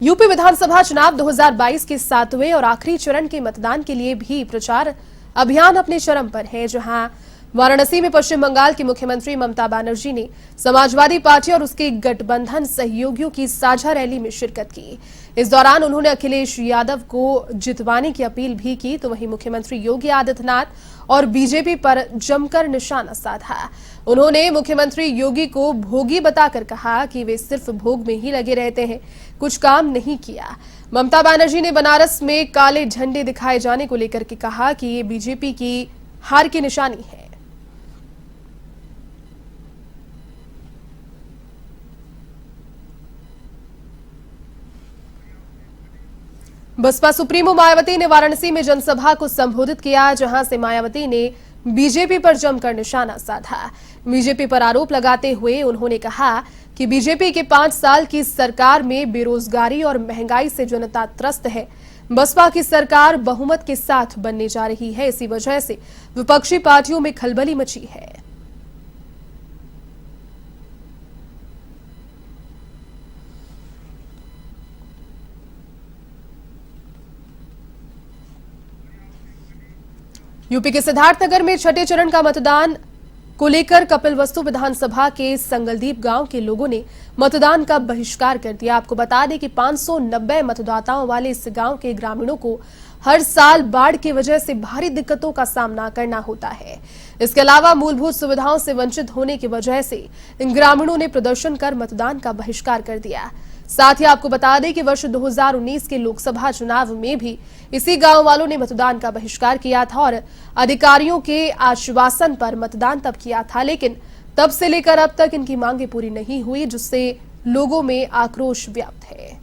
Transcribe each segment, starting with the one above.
UP विधानसभा चुनाव 2022 के 7वें और आखिरी चरण के मतदान के लिए भी प्रचार अभियान अपने चरम पर है, जहां वाराणसी में पश्चिम बंगाल की मुख्यमंत्री ममता बनर्जी ने समाजवादी पार्टी और उसके गठबंधन सहयोगियों की साझा रैली में शिरकत की। इस दौरान उन्होंने अखिलेश यादव को जितवाने की अपील भी की, तो वहीं मुख्यमंत्री योगी आदित्यनाथ और बीजेपी पर जमकर निशाना साधा। उन्होंने मुख्यमंत्री योगी को भोगी बताकर कहा कि वे सिर्फ भोग में ही लगे रहते हैं, कुछ काम नहीं किया। ममता बनर्जी ने बनारस में काले झंडे दिखाए जाने को लेकर के कहा कि ये बीजेपी की हार की निशानी है। बसपा सुप्रीमो मायावती ने वाराणसी में जनसभा को संबोधित किया, जहां से मायावती ने बीजेपी पर जमकर निशाना साधा। बीजेपी पर आरोप लगाते हुए उन्होंने कहा कि बीजेपी के 5 साल की सरकार में बेरोजगारी और महंगाई से जनता त्रस्त है। बसपा की सरकार बहुमत के साथ बनने जा रही है, इसी वजह से विपक्षी पार्टियों में खलबली मची है। यूपी के सिद्धार्थनगर में छठे चरण का मतदान को लेकर कपिलवस्तु विधानसभा के संगलदीप गांव के लोगों ने मतदान का बहिष्कार कर दिया। आपको बता दें कि 590 मतदाताओं वाले इस गांव के ग्रामीणों को हर साल बाढ़ की वजह से भारी दिक्कतों का सामना करना होता है। इसके अलावा मूलभूत सुविधाओं से वंचित होने की वजह से इन ग्रामीणों ने प्रदर्शन कर मतदान का बहिष्कार कर दिया। साथ ही आपको बता दें कि वर्ष 2019 के लोकसभा चुनाव में भी इसी गांव वालों ने मतदान का बहिष्कार किया था और अधिकारियों के आश्वासन पर मतदान तब किया था, लेकिन तब से लेकर अब तक इनकी मांगें पूरी नहीं हुई, जिससे लोगों में आक्रोश व्याप्त है।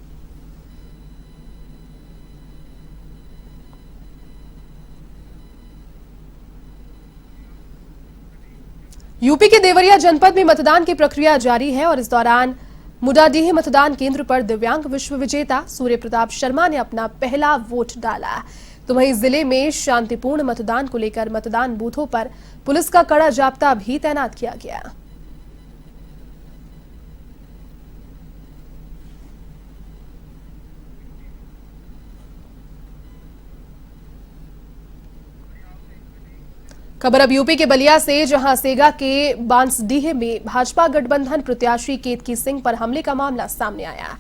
यूपी के देवरिया जनपद में मतदान की प्रक्रिया जारी है और इस दौरान मुडाडीह मतदान केंद्र पर दिव्यांग विश्व विजेता सूर्य प्रताप शर्मा ने अपना पहला वोट डाला। तो वहीं जिले में शांतिपूर्ण मतदान को लेकर मतदान बूथों पर पुलिस का कड़ा जाब्ता भी तैनात किया गया। खबर अब यूपी के बलिया से, जहां सेगा के बांसडीह में भाजपा गठबंधन प्रत्याशी केतकी सिंह पर हमले का मामला सामने आया।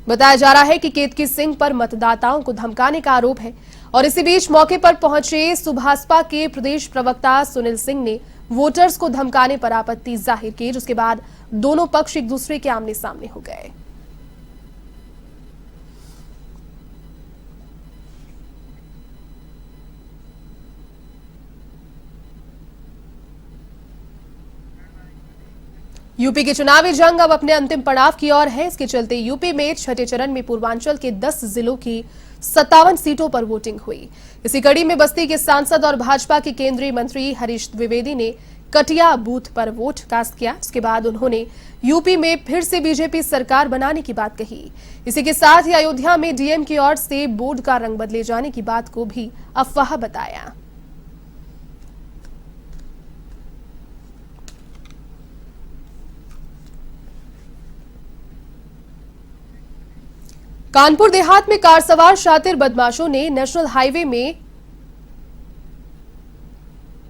बताया जा रहा है कि केतकी सिंह पर मतदाताओं को धमकाने का आरोप है और इसी बीच मौके पर पहुंचे सुभाषपा के प्रदेश प्रवक्ता सुनील सिंह ने वोटर्स को धमकाने पर आपत्ति जाहिर की, जिसके बाद दोनों पक्ष एक दूसरे के आमने सामने हो गए। यूपी की चुनावी जंग अब अपने अंतिम पड़ाव की ओर है। इसके चलते यूपी में छठे चरण में पूर्वांचल के 10 जिलों की 57 सीटों पर वोटिंग हुई। इसी कड़ी में बस्ती के सांसद और भाजपा के केंद्रीय मंत्री हरीश द्विवेदी ने कटिया बूथ पर वोट कास्ट किया। इसके बाद उन्होंने यूपी में फिर से बीजेपी सरकार बनाने की बात कही। इसी के साथ ही अयोध्या में डीएम की ओर से बोर्ड का रंग बदले जाने की बात को भी अफवाह बताया। कानपुर देहात में कार सवार शातिर बदमाशों ने नेशनल हाईवे में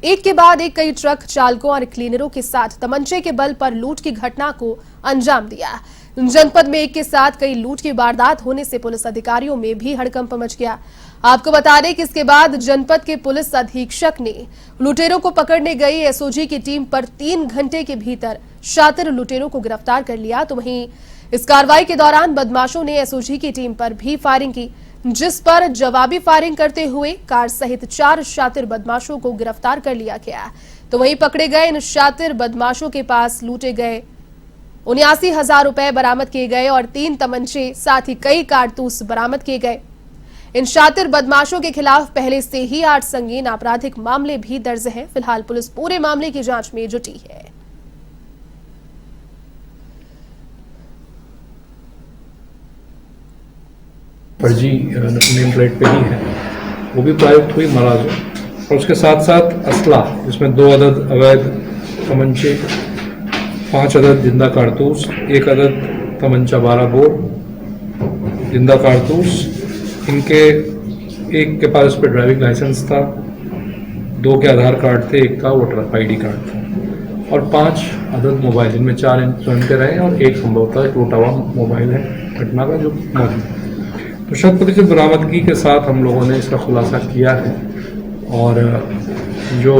एक के बाद एक कई ट्रक चालकों और क्लीनरों के साथ तमंचे के बल पर लूट की घटना को अंजाम दिया। जनपद में एक के साथ कई लूट की वारदात होने से पुलिस अधिकारियों में भी हड़कंप मच गया। आपको बता दें कि इसके बाद जनपद के पुलिस अधीक्षक ने लुटेरों को पकड़ने गई एसओजी की टीम पर 3 घंटे के भीतर शातिर लुटेरों को गिरफ्तार कर लिया। तो वहीं इस कार्रवाई के दौरान बदमाशों ने एसओजी की टीम पर भी फायरिंग की, जिस पर जवाबी फायरिंग करते हुए कार सहित 4 शातिर बदमाशों को गिरफ्तार कर लिया गया। तो वहीं पकड़े गए इन शातिर बदमाशों के पास लूटे गए 79,000 रुपए बरामद किए गए और 3 तमंचे साथ ही कई कारतूस बरामद किए गए। इन शातिर बदमाशों के खिलाफ पहले से ही 8 संगीन आपराधिक मामले भी दर्ज हैं। फिलहाल पुलिस पूरे मामले की जांच में जुटी है। फर्जी नेम प्लेट पे ही है, वो भी प्राप्त हुई मराजो, और उसके साथ साथ असला जिसमें 2 अदद अवैध तमंचे, 5 अदद जिंदा कारतूस, 1 अदद तमंचा 12 बोर, जिंदा कारतूस, इनके एक के पास उस पर ड्राइविंग लाइसेंस था, 2 के आधार कार्ड थे, 1 का वोटर आईडी कार्ड था और 5 अदद मोबाइल, जिनमें 4 स्वयं के रहे और 1 संभवतः एक टूटा हुआ मोबाइल है घटना का जो मौजूद है। तो 100% बरामदगी के साथ हम लोगों ने इसका खुलासा किया है और जो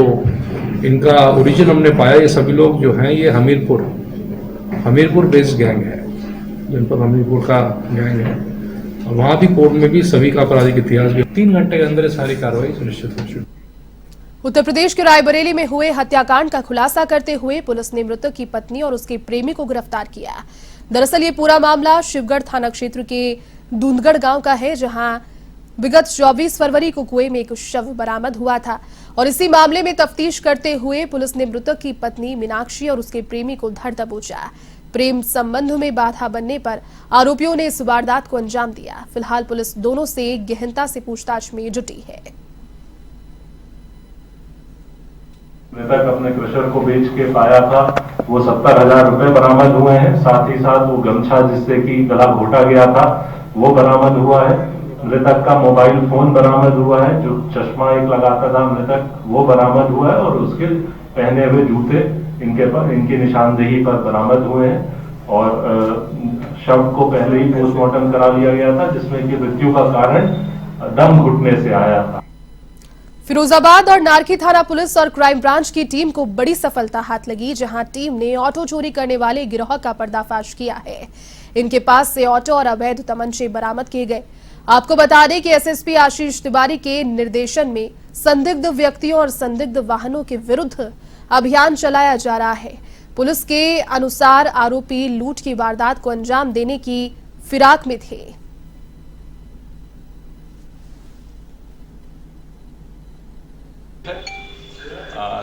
इनका ओरिजिन हमने पाया, ये सभी लोग जो हैं ये हमीरपुर बेस्ड गैंग है, जनपद हमीरपुर का गैंग है और वहाँ भी कोर्ट में भी सभी का आपराधिक इतिहास भी 3 घंटे के अंदर सारी कार्रवाई सुनिश्चित हो चुकी। उत्तर प्रदेश के रायबरेली में हुए हत्याकांड का खुलासा करते हुए पुलिस ने मृतक की पत्नी और उसके प्रेमी को गिरफ्तार किया। दरअसल ये पूरा मामला शिवगढ़ थाना क्षेत्र के दूंदगढ़ गांव का है, जहां विगत 24 फरवरी को कुएं में एक शव बरामद हुआ था और इसी मामले में तफ्तीश करते हुए पुलिस ने मृतक की पत्नी मीनाक्षी और उसके प्रेमी को धर दबोचा। प्रेम संबंध में बाधा बनने पर आरोपियों ने इस वारदात को अंजाम दिया। फिलहाल पुलिस दोनों से गहनता से पूछताछ में जुटी है। मृतक अपने क्रशर को बेच के पाया था, वो 70,000 रुपए बरामद हुए हैं। साथ ही साथ वो गमछा जिससे कि गला घोटा गया था वो बरामद हुआ है। मृतक का मोबाइल फोन बरामद हुआ है, जो चश्मा एक लगाता था मृतक वो बरामद हुआ है और उसके पहने हुए जूते इनकी निशानदेही पर बरामद हुए हैं और शव को पहले ही पोस्टमार्टम करा लिया गया था, जिसमें कि मृत्यु का कारण दम घुटने से आया था। फिरोजाबाद और नारखी थाना पुलिस और क्राइम ब्रांच की टीम को बड़ी सफलता हाथ लगी, जहां टीम ने ऑटो चोरी करने वाले गिरोह का पर्दाफाश किया है। इनके पास से ऑटो और अवैध तमंचे बरामद किए गए। आपको बता दें कि एसएसपी आशीष तिवारी के निर्देशन में संदिग्ध व्यक्तियों और संदिग्ध वाहनों के विरुद्ध अभियान चलाया जा रहा है। पुलिस के अनुसार आरोपी लूट की वारदात को अंजाम देने की फिराक में थे।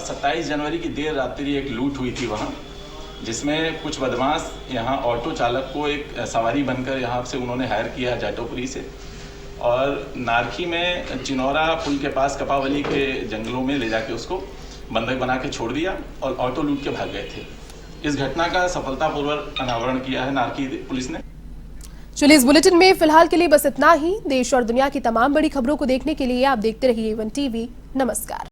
27 जनवरी की देर रात्रि एक लूट हुई थी वहाँ, जिसमें कुछ बदमाश यहाँ ऑटो चालक को एक सवारी बनकर यहाँ से उन्होंने हायर किया जाटोपुरी से और नारखी में चिनौरा पुल के पास कपावली के जंगलों में ले जाके उसको बंधक बना के छोड़ दिया और ऑटो लूट के भाग गए थे। इस घटना का सफलतापूर्वक अनावरण किया है नारखी पुलिस ने। चलिए, इस बुलेटिन में फिलहाल के लिए बस इतना ही। देश और दुनिया की तमाम बड़ी खबरों को देखने के लिए आप देखते रहिए वन टीवी। नमस्कार।